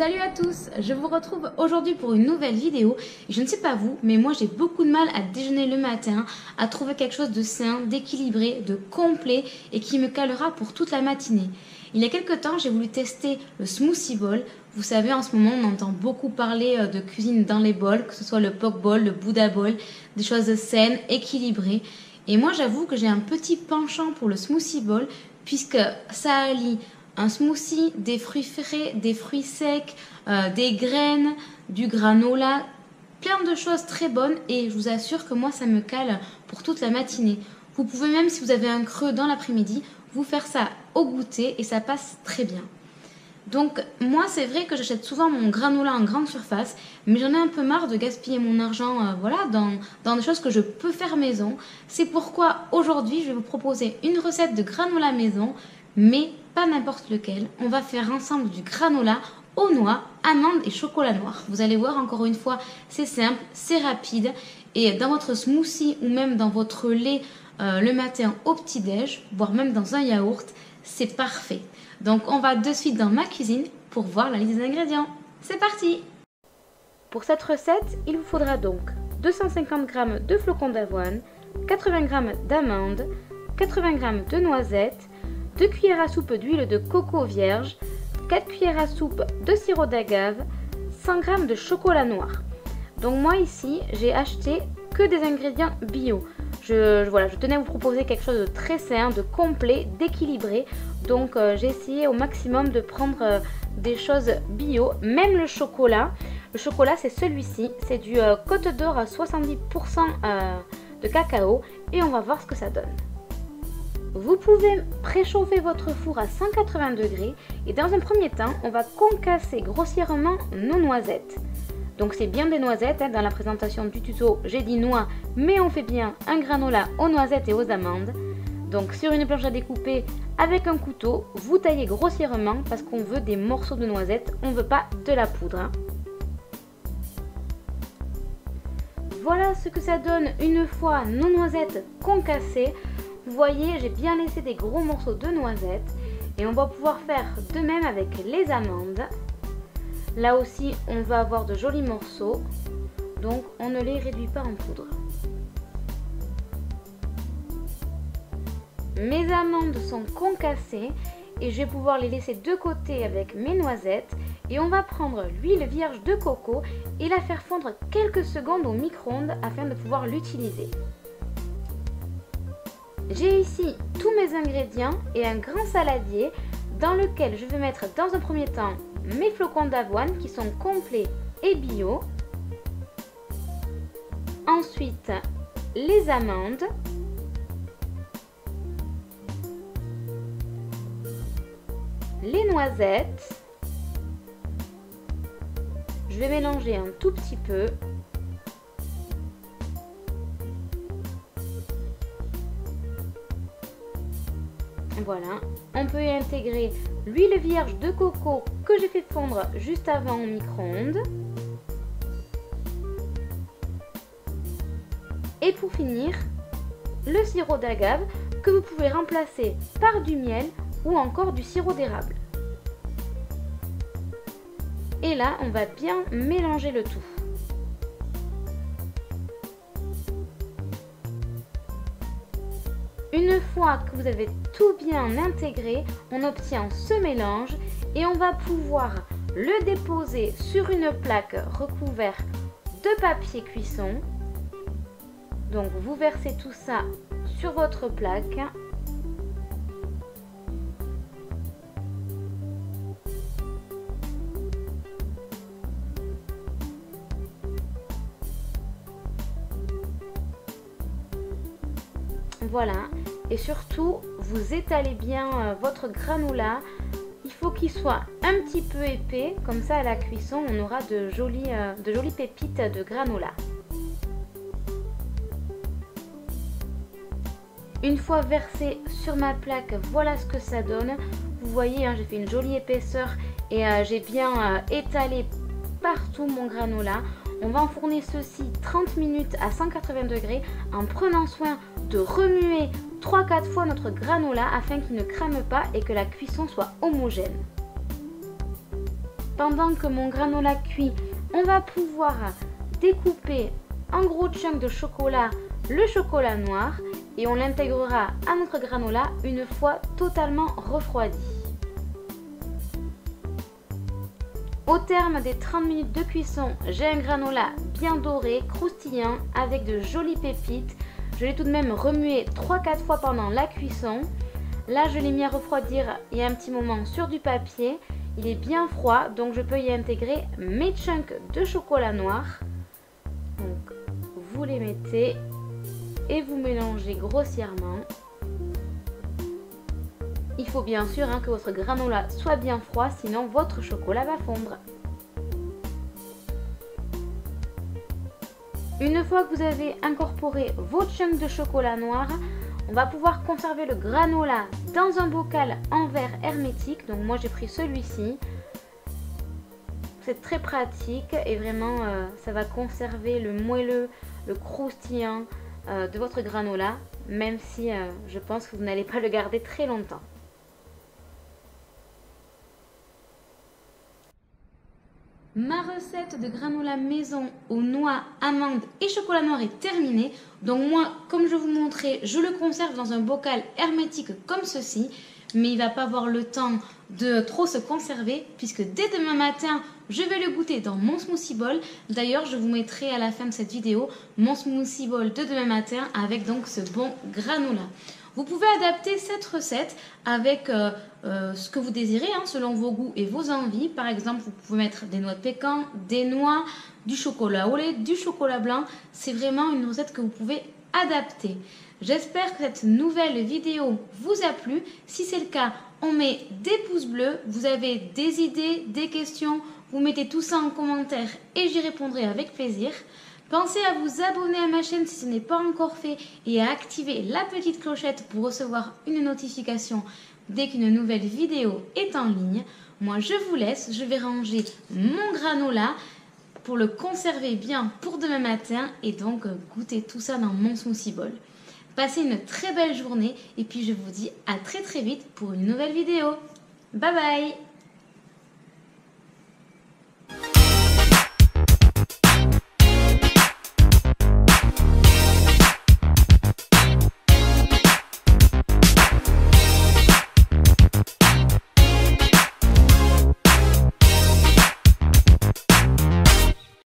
Salut à tous, je vous retrouve aujourd'hui pour une nouvelle vidéo. Je ne sais pas vous, mais moi j'ai beaucoup de mal à déjeuner le matin, à trouver quelque chose de sain, d'équilibré, de complet et qui me calera pour toute la matinée. Il y a quelques temps, j'ai voulu tester le smoothie bowl. Vous savez, en ce moment, on entend beaucoup parler de cuisine dans les bols, que ce soit le poke bowl, le Buddha bowl, des choses saines, équilibrées. Et moi, j'avoue que j'ai un petit penchant pour le smoothie bowl, puisque ça allie un smoothie, des fruits frais, des fruits secs, des graines, du granola, plein de choses très bonnes et je vous assure que moi ça me cale pour toute la matinée. Vous pouvez même, si vous avez un creux dans l'après-midi, vous faire ça au goûter et ça passe très bien. Donc moi c'est vrai que j'achète souvent mon granola en grande surface, mais j'en ai un peu marre de gaspiller mon argent voilà, dans des choses que je peux faire maison. C'est pourquoi aujourd'hui je vais vous proposer une recette de granola maison, mais pas n'importe lequel. On va faire ensemble du granola aux noix, amandes et chocolat noir. Vous allez voir, encore une fois, c'est simple, c'est rapide. Et dans votre smoothie ou même dans votre lait le matin au petit-déj, voire même dans un yaourt, c'est parfait. Donc on va de suite dans ma cuisine pour voir la liste des ingrédients. C'est parti! Pour cette recette, il vous faudra donc 250 g de flocons d'avoine, 80 g d'amandes, 80 g de noisettes, 2 cuillères à soupe d'huile de coco vierge, 4 cuillères à soupe de sirop d'agave, 100 g de chocolat noir. Donc moi ici, j'ai acheté que des ingrédients bio. Je tenais à vous proposer quelque chose de très sain, de complet, d'équilibré. Donc j'ai essayé au maximum de prendre des choses bio, même le chocolat. Le chocolat, c'est celui-ci, c'est du Côte d'Or à 70% de cacao et on va voir ce que ça donne. Vous pouvez préchauffer votre four à 180 degrés et dans un premier temps, on va concasser grossièrement nos noisettes. Donc c'est bien des noisettes, hein, dans la présentation du tuto, j'ai dit noix, mais on fait bien un granola aux noisettes et aux amandes. Donc sur une planche à découper avec un couteau, vous taillez grossièrement parce qu'on veut des morceaux de noisettes, on ne veut pas de la poudre. Hein. Voilà ce que ça donne une fois nos noisettes concassées. Vous voyez, j'ai bien laissé des gros morceaux de noisettes et on va pouvoir faire de même avec les amandes. Là aussi, on va avoir de jolis morceaux, donc on ne les réduit pas en poudre. Mes amandes sont concassées et je vais pouvoir les laisser de côté avec mes noisettes et on va prendre l'huile vierge de coco et la faire fondre quelques secondes au micro-ondes afin de pouvoir l'utiliser. J'ai ici tous mes ingrédients et un grand saladier dans lequel je vais mettre dans un premier temps mes flocons d'avoine qui sont complets et bio. Ensuite, les amandes. Les noisettes. Je vais mélanger un tout petit peu. Voilà, on peut y intégrer l'huile vierge de coco que j'ai fait fondre juste avant au micro-ondes. Et pour finir, le sirop d'agave que vous pouvez remplacer par du miel ou encore du sirop d'érable. Et là, on va bien mélanger le tout. Une fois que vous avez tout bien intégré, on obtient ce mélange et on va pouvoir le déposer sur une plaque recouverte de papier cuisson. Donc vous versez tout ça sur votre plaque. Voilà, et surtout, vous étalez bien votre granola. Il faut qu'il soit un petit peu épais, comme ça à la cuisson, on aura de jolies pépites de granola. Une fois versé sur ma plaque, voilà ce que ça donne. Vous voyez, hein, j'ai fait une jolie épaisseur et j'ai bien étalé partout mon granola. On va enfourner ceci 30 minutes à 180 degrés en prenant soin de remuer 3-4 fois notre granola afin qu'il ne crame pas et que la cuisson soit homogène. pendant que mon granola cuit, on va pouvoir découper en gros chunks de chocolat le chocolat noir et on l'intégrera à notre granola une fois totalement refroidi. Au terme des 30 minutes de cuisson, j'ai un granola bien doré, croustillant, avec de jolies pépites. Je l'ai tout de même remué 3-4 fois pendant la cuisson. Là, je l'ai mis à refroidir il y a un petit moment sur du papier. Il est bien froid, donc je peux y intégrer mes chunks de chocolat noir. Donc, vous les mettez et vous mélangez grossièrement. Il faut bien sûr que votre granola soit bien froid, sinon votre chocolat va fondre. Une fois que vous avez incorporé vos chunks de chocolat noir, on va pouvoir conserver le granola dans un bocal en verre hermétique. Donc moi j'ai pris celui-ci. C'est très pratique et vraiment ça va conserver le moelleux, le croustillant de votre granola, même si je pense que vous n'allez pas le garder très longtemps. Ma recette de granola maison aux noix, amandes et chocolat noir est terminée. Donc moi, comme je vous montrais, je le conserve dans un bocal hermétique comme ceci. Mais il ne va pas avoir le temps de trop se conserver puisque dès demain matin, je vais le goûter dans mon smoothie bowl. D'ailleurs, je vous mettrai à la fin de cette vidéo mon smoothie bowl de demain matin avec donc ce bon granola. Vous pouvez adapter cette recette avec ce que vous désirez, selon vos goûts et vos envies. Par exemple, vous pouvez mettre des noix de pécan, des noix, du chocolat au lait, du chocolat blanc. C'est vraiment une recette que vous pouvez adapter. J'espère que cette nouvelle vidéo vous a plu. Si c'est le cas, on met des pouces bleus. Vous avez des idées, des questions, vous mettez tout ça en commentaire et j'y répondrai avec plaisir. Pensez à vous abonner à ma chaîne si ce n'est pas encore fait et à activer la petite clochette pour recevoir une notification dès qu'une nouvelle vidéo est en ligne. Moi, je vous laisse, je vais ranger mon granola pour le conserver bien pour demain matin et donc goûter tout ça dans mon smoothie bowl. Passez une très belle journée et puis je vous dis à très vite pour une nouvelle vidéo. Bye bye!